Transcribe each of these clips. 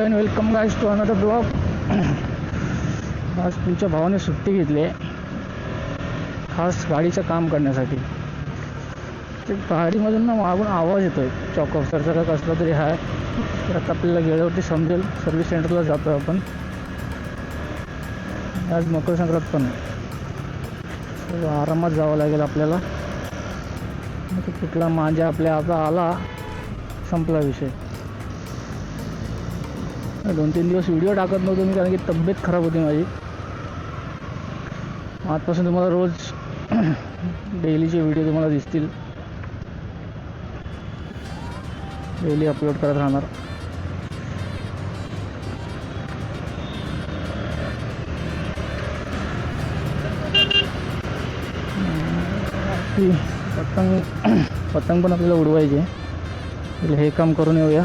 And welcome guys to another blog. आज तुमच्या भावाने सुट्टी घेतली आहे खास गाडीचं काम करण्यासाठी. ते गाडीमधून ना मागून आवाज येतोय चॉकअपसरचा का कसला तरी आहे. तर आता आपल्याला गेल्यावरती समजेल. सर्व्हिस सेंटरला जातो आपण. आज मकर संक्रांत पण आहे, तर आरामात जावं लागेल आपल्याला. तो कुठला मांजा आपल्या आता आला, संपला विषय. 2-3 दिवस व्हिडिओ टाकत नव्हतो मी, कारण की तब्येत खराब होती माझी. आजपासून तुम्हाला रोज डेलीचे व्हिडिओ तुम्हाला दिसतील. डेली अपलोड करत राहणार. पतंग पण आपल्याला उडवायचे. हे काम करून येऊया,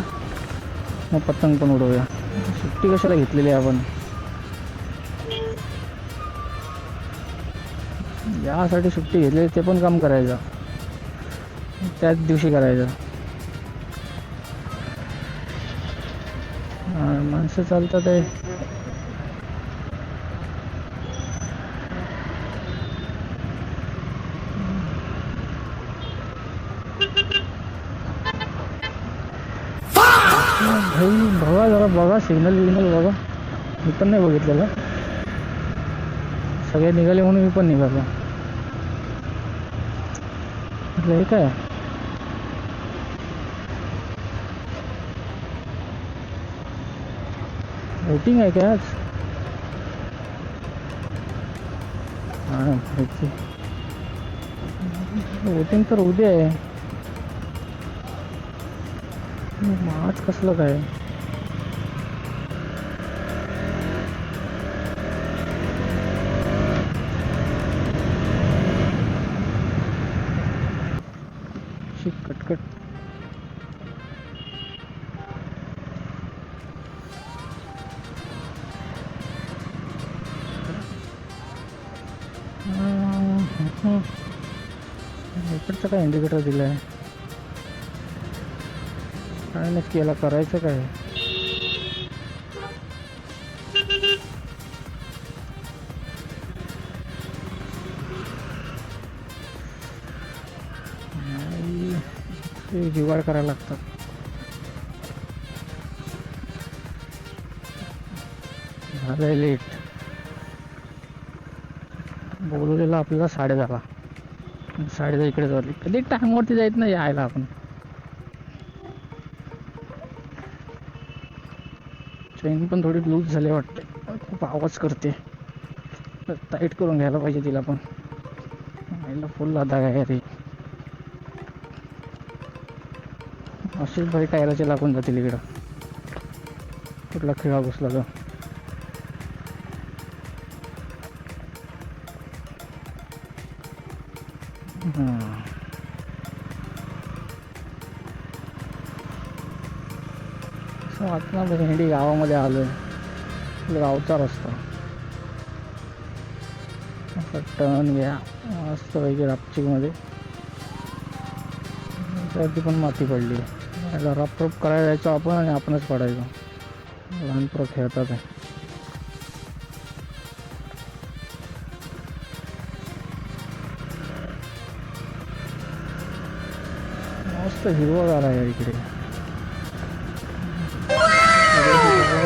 मग पतंग पण उडवूया. सुट्टी कशाला घेतलेली आहे आपण? यासाठी सुट्टी घेतली, ते पण काम करायचं त्याच दिवशी करायचं. माणसं चालतात आहे. बघा जरा, बघा सिग्नल बघा. मी पण नाही बघितलेलं. सगळे निघाले म्हणून मी पण निघालो. म्हटलं हे काय, वोटिंग आहे काय आज? वोटिंग तर उद्या आहे. आज कसलं काय? कटकट. इकडचं काय इंडिकेटर दिलं आहे? काय नक्की याला करायचं काय? जुगाड करायला लागतात. झालंय लेट. बोलवलेला आपल्याला 10:30. 10:30 इकडे जाऊ. कधी टाइमवरती जायत नाही यायला आपण. चेन पण थोडी लूज झाली वाटते, खूप आवाज करते. टाईट करून घ्यायला पाहिजे तिला पण. यायला फुल लादा आहे रे. असेच भाई टायराचे लागून जातील इकडं. कुठला खिळा बसला तर. असं वाटतं ना भेंडी गावामध्ये आलोय. गावचा रस्ता असं टर्न घ्या मस्त पैकी रापचिकमध्ये. त्यावरती पण माती पडली. रप करायला जायचो आपण आणि आपणच पडायचो. लहान पोरं खेळतात आहे. मस्त हिरवगार आहे इकडे.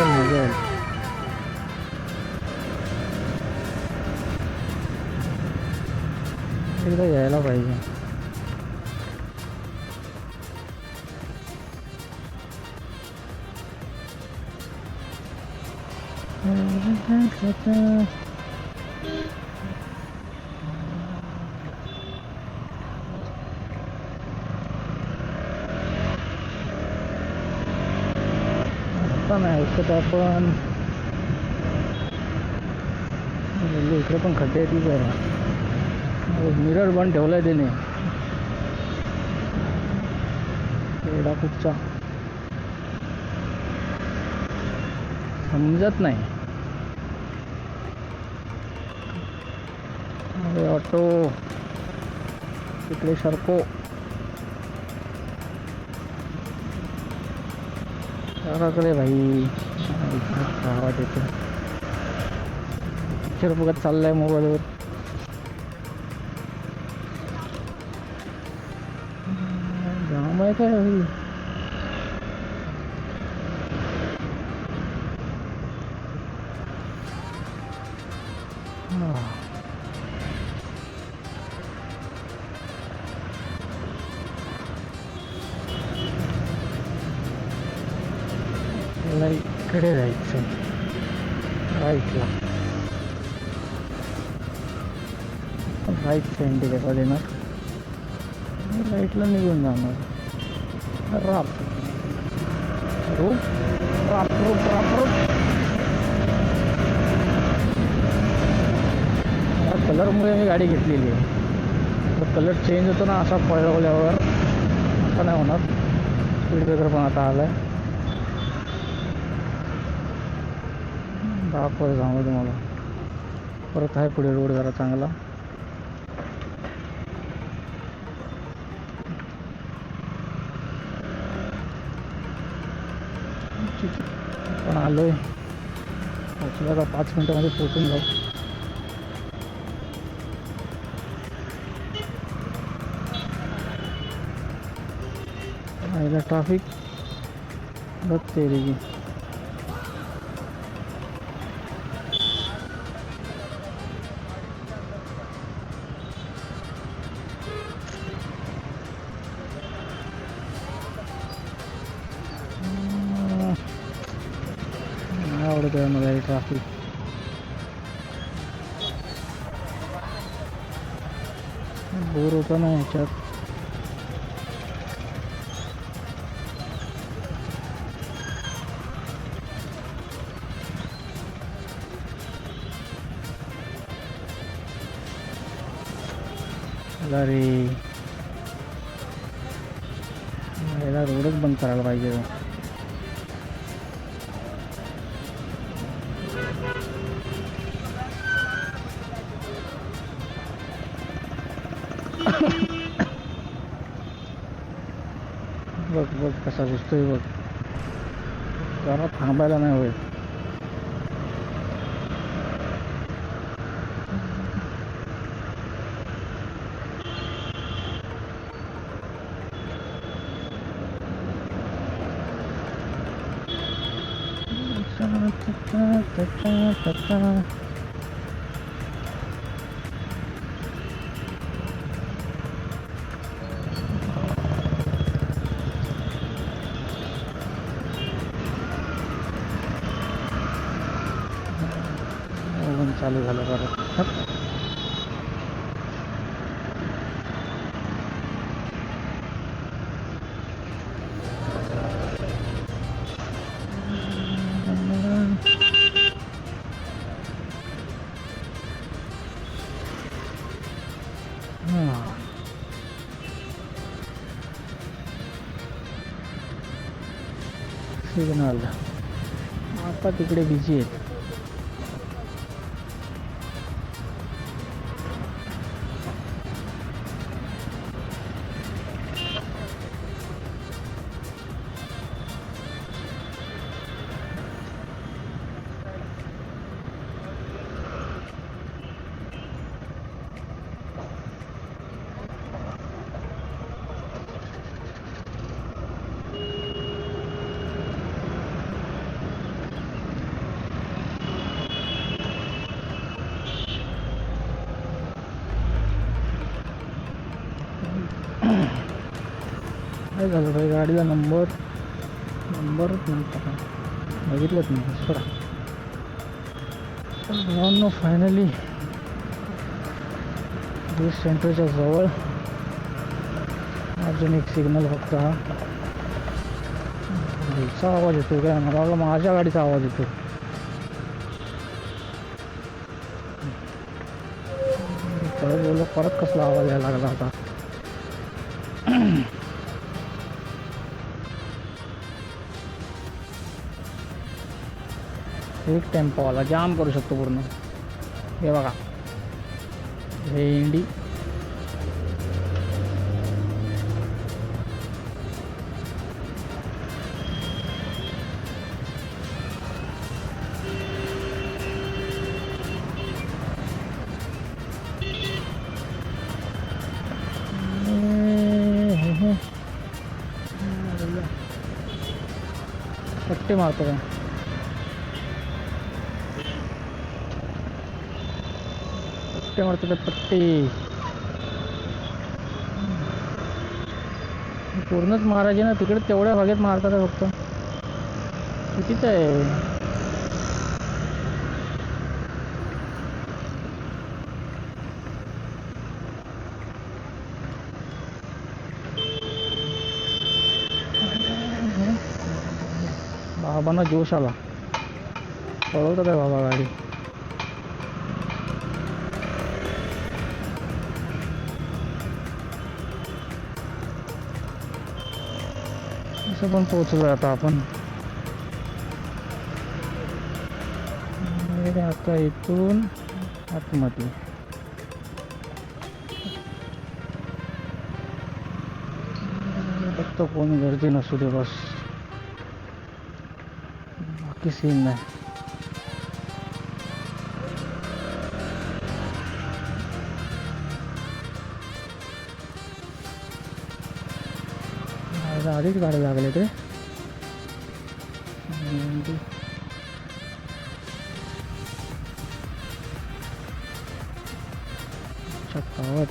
मजा आहे. एकदा यायला पाहिजे. आता नाही ऐकत आपण. इकडे पण खड्डे आहेत जरा. मिरर बंद ठेवलाय त्याने. एवढा कुठचा समजत नाही. अरे ऑटो तिकडे सरको. सरकले भाई आवाज येतो. पिक्चर बघत चाललाय मोबाईलवर. जाम आहे काय भाई. मला इकडे जायचं राईटला. राईटचा इंडिकेटर देणार, राईटला निघून जाणार. राप रूप राप रूप राप रूप. या कलरमुळे मी गाडी घेतलेली आहे. कलर चेंज होतो ना असा पळवल्यावर, असं नाही होणार. स्पीड ब्रेकर पण आता आला आहे. दाखवत सांगू तुम्हाला. परत आहे पुढे रोड जरा चांगला. पण आलोय, पोचला का 5 मिनिटामध्ये पोचून जाऊ. आईला ट्रॅफिक बघते रे की. आवडत आहे मला हे ट्रॅफिक. बोर होता ना ह्याच्यात. अरे याला रोडच बंद करायला पाहिजे. बघ बघ कसा दिसतोय बघ. जरा थांबायला नाही होईल. चालू झालं परत. सिग्नल आता तिकडे बिझी आहेत. काय झालं भाई. गाडीला नंबरच नव्हता, बघितलंच नाही. सोडा. भावांनो फायनली बस सेंटरच्या जवळ. अजून एक सिग्नल फक्त. हा गाडीचा आवाज येतो काय. मला माझ्या गाडीचा आवाज येतो. परत कसला आवाज यायला लागला आता. एक टेम्पोवाला जाम करू शकतो पूर्ण. हे बघा हे इंडी. पट्टे मारतो काय, पट्टे मारतो काय पट्टे. पूर्णच मारायचे ना तिकडे, तेवढ्या भागेत मारतात फक्त. चुकीचं आहे. बाबांना जोश आला, पळवतात आहे बाबा गाडी. असं पण पोहोचलो आता आपण. आता इथून आतमध्ये फक्त कोणी गर्दी नसू दे बस, बाकी सीन नाही. आधीच गाडी लागले ते चकावत.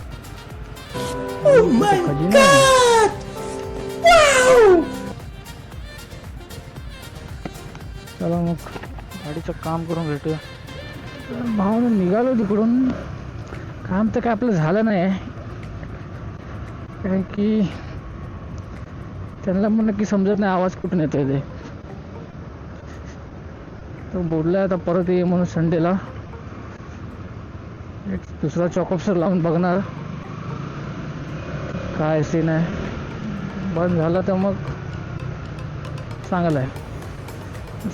चला मग गाडीचं काम करून भेटूया. भावना निघालो तिकडून. काम तर काय आपलं झालं नाही, कारण की त्यांना पण नक्की समजत नाही आवाज कुठून येतोय ते. तो बोललाय आता परत ये म्हणून संडेला. एक दुसरा चॉकअपसर लावून बघणार काय सीन आहे. बंद झालं तर मग चांगलं आहे.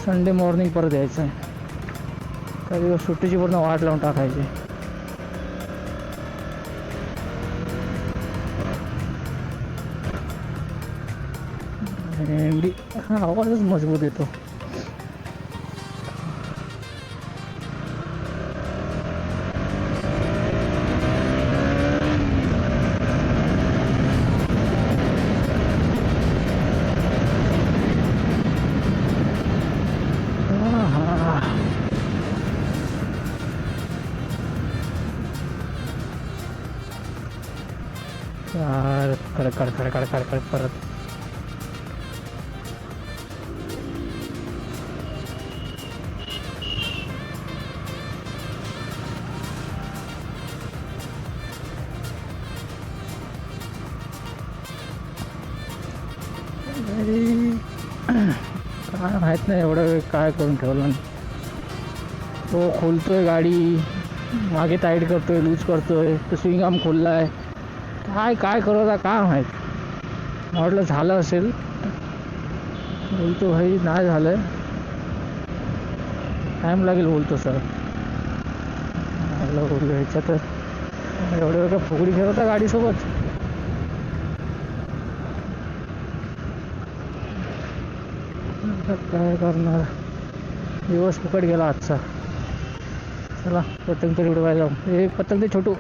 संडे मॉर्निंग परत यायचं आहे. काही दिवस सुट्टीची पूर्ण वाट लावून टाकायची. हा आवाजच मजबूत येतो. कड परत काय माहीत नाही एवढा वेळ काय करून ठेवलं. तो खोलतोय गाडी, मागे टाईट करतोय, लूज करतोय, तो स्विंग आर्म खोललाय. काय करत काय माहीत. म्हटलं झालं असेल, बोलतो भाई नाही झालं, टाईम लागेल बोलतो सर. बोललो ह्याच्या तर एवढं वेळ का फुगडी खेळत होता गाडीसोबत. काय करणार, दिवस फुकट गेला आजचा. चला पतंग तरी उडवायला जाऊ. एक पतंग ते छोटू.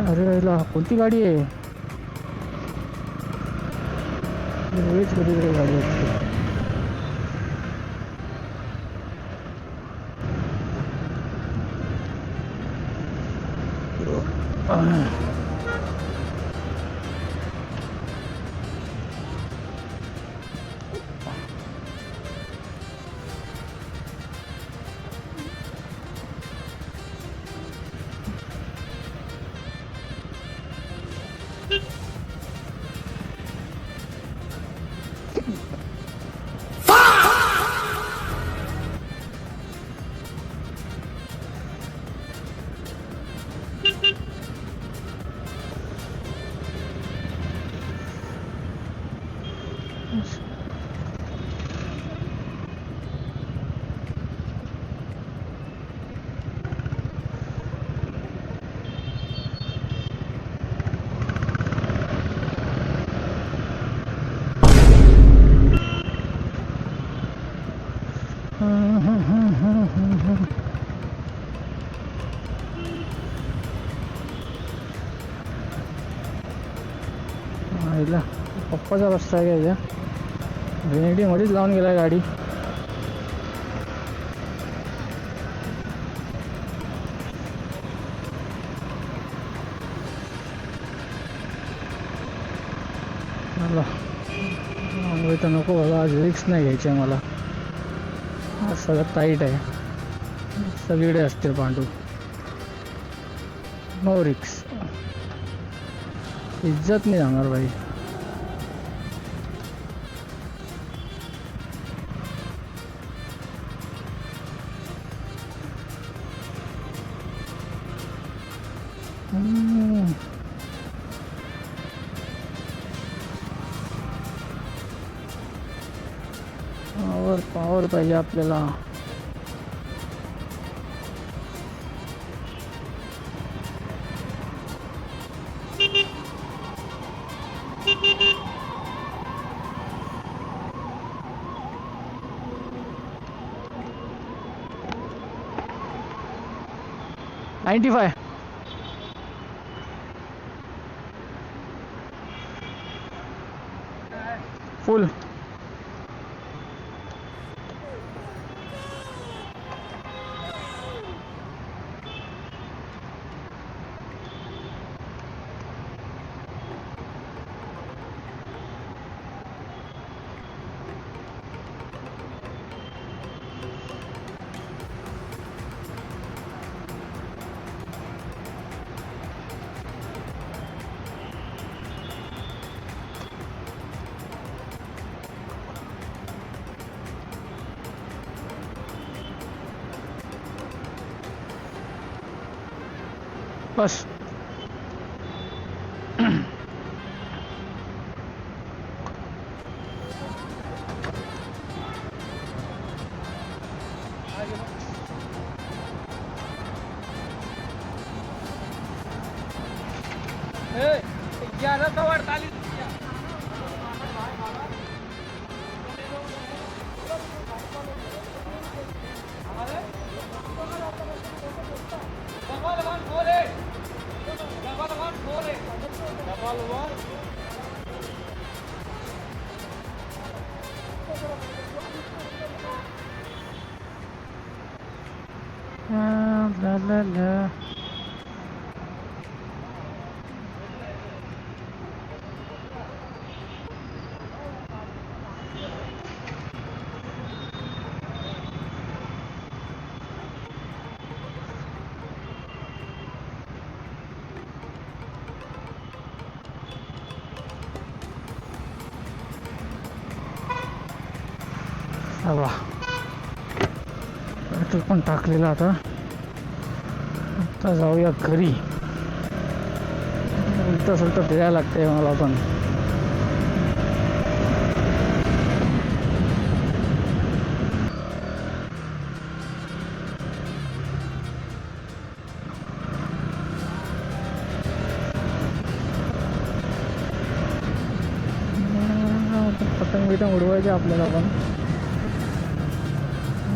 अरे कोणती गाडी आहे, वेळीच कधी गाडी असते. आईला पप्पाचा रस्ता आहे का व्हेनेटीमध्येच लावून गेला गाडी. मला तर नको बाबा, आज रिक्स नाही घ्यायची आहे मला. आज सगळं टाईट आहे, सगळीकडे असते पांडू. नो रिक्स, इज्जत नाही जाणार भाई. पावर पावर पाहिजे आपल्याला. $95 फुल. बस la la la. चला पेट्रोल पण टाकलेलं. आता जाऊया घरी. उलट सुलट फिरायला लागतंय मला पण. पतंग बितंग उडवायचे आपल्याला पण.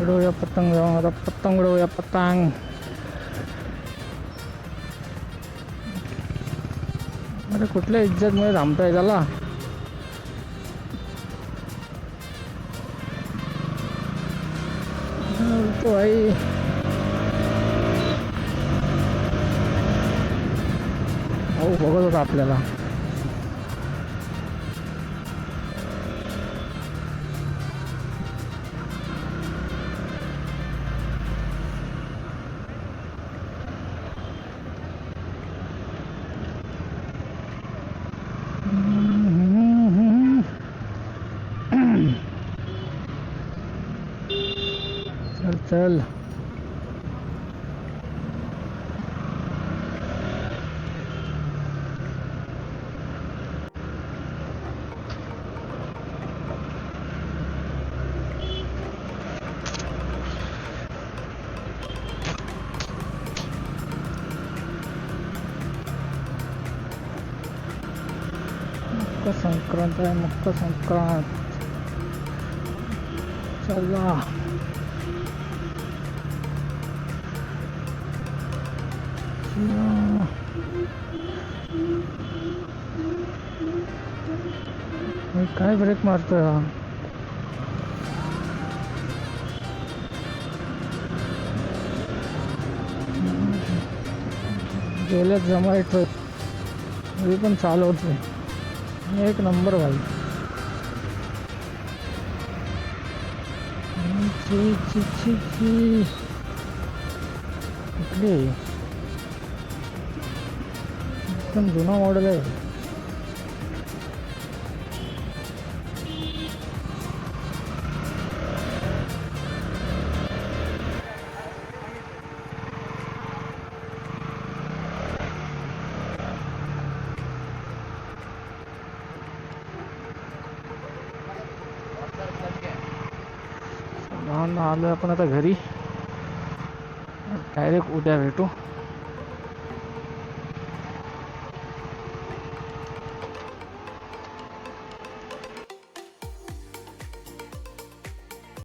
उडवूया पतंग. जाऊन आता पतंग उडवूया पतंग. अरे कुठल्या इज्जतमुळे थांबताय त्याला. तो भाई भाऊ बघत होता आपल्याला. चल मकर संक्रांत आहे. मकर संक्रांत चला. काय ब्रेक मारतोय हा? गेल्यात जमा ट्रक मी पण चालवतोय एक नंबर भाई. ची ची ची ची कुठली एकदम जुना मॉडेल आहे. आलो आपण आता घरी. डायरेक्ट उद्या भेटू.